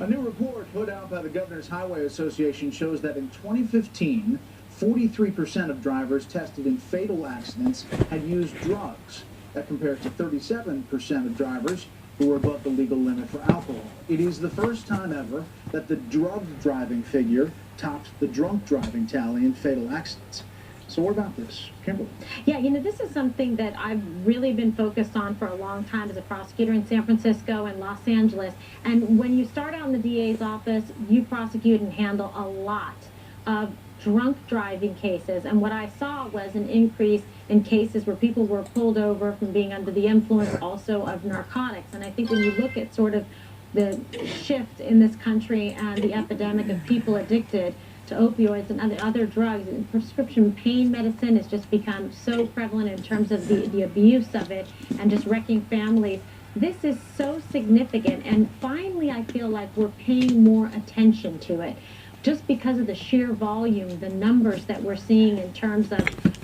A new report put out by the Governor's Highway Association shows that in 2015, 43% of drivers tested in fatal accidents had used drugs. That compares to 37% of drivers who were above the legal limit for alcohol. It is the first time ever that the drug driving figure topped the drunk driving tally in fatal accidents. So what about this? Kimberly? Yeah, this is something that I've really been focused on for a long time as a prosecutor in San Francisco and Los Angeles. And when you start out in the DA's office, you prosecute and handle a lot of drunk driving cases. And what I saw was an increase in cases where people were pulled over from being under the influence also of narcotics. And I think when you look at sort of the shift in this country and the epidemic of people addicted to opioids and other drugs, and prescription pain medicine has just become so prevalent in terms of the abuse of it and just wrecking families. This is so significant, and finally I feel like we're paying more attention to it just because of the sheer volume, the numbers that we're seeing in terms of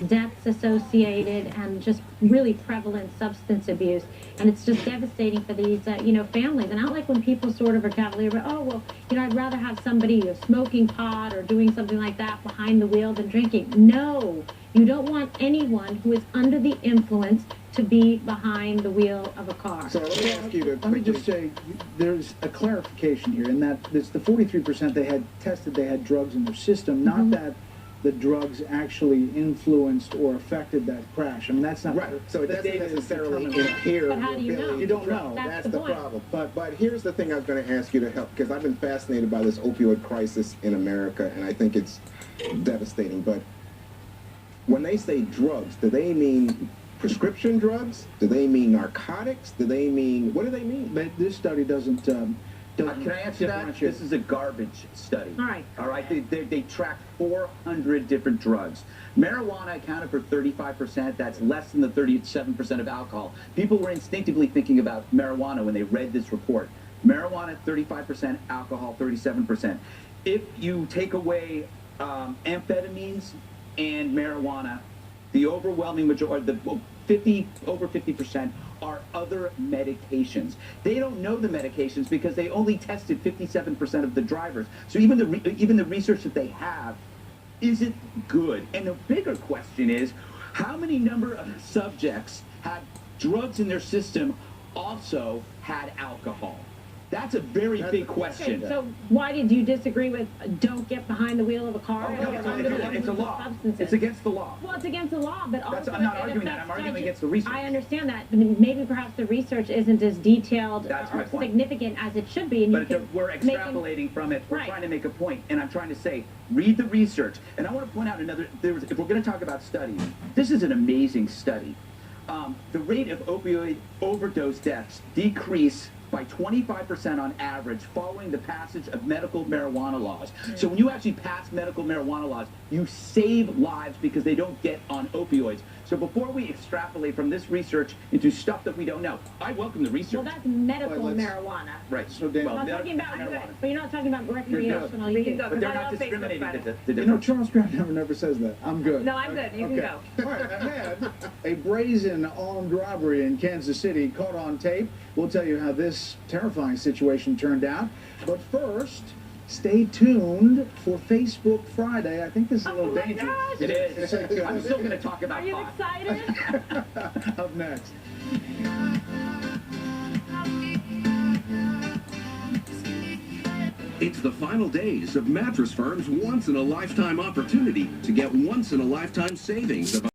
deaths associated and just really prevalent substance abuse. And it's just devastating for these, families. And I don't like when people sort of are cavalier about, oh, well, I'd rather have somebody smoking pot or doing something like that behind the wheel than drinking. No, you don't want anyone who is under the influence to be behind the wheel of a car. So let me ask you to Let me just say, there's a clarification here in that it's the 43% they had tested they had drugs in their system, not that the drugs actually influenced or affected that crash. I mean, that's not right. So it doesn't necessarily impair but how do you know? You don't know. That's the point. problem. But here's the thing I was going to ask you to help, because I've been fascinated by this opioid crisis in America, and I think it's devastating. But when they say drugs, do they mean prescription drugs? Do they mean narcotics? Do they mean, what do they mean? But this study doesn't can I answer that? This is a garbage study. All right. They tracked 400 different drugs. Marijuana accounted for 35%. That's less than the 37% of alcohol. People were instinctively thinking about marijuana when they read this report. Marijuana, 35%, alcohol, 37%. If you take away amphetamines and marijuana, the overwhelming majority, over 50%, are other medications. They don't know the medications because they only tested 57% of the drivers. So even the research that they have isn't good. And the bigger question is, how many number of subjects had drugs in their system also had alcohol? That's a very big question. Okay, so why did you disagree with don't get behind the wheel of a car? It's a law. It's against the law. Well, it's against the law, but also I'm not arguing that. I'm arguing against the research. I understand that. But maybe perhaps the research isn't as detailed or significant as it should be. And but we're extrapolating from it. We're trying to make a point, and I'm trying to say, read the research. And I want to point out another, if we're going to talk about studies, this is an amazing study. The rate of opioid overdose deaths decrease by 25% on average following the passage of medical marijuana laws. So when you actually pass medical marijuana laws, you save lives because they don't get on opioids. So before we extrapolate from this research into stuff that we don't know, I welcome the research. Well, that's medical marijuana. Right. So Dan, I'm talking about but you're not talking about recreational use. But they're not discriminating the difference. Charles Brown never says that. I'm good. No, I'm good. You can go. All right, ahead, a brazen armed robbery in Kansas City caught on tape. We'll tell you how this terrifying situation turned out. But first, stay tuned for Facebook Friday. I think this is a little dangerous. Gosh. It is. I'm still going to talk about Are you pot. excited? Up next. It's the final days of Mattress Firm's once-in-a-lifetime opportunity to get once-in-a-lifetime savings of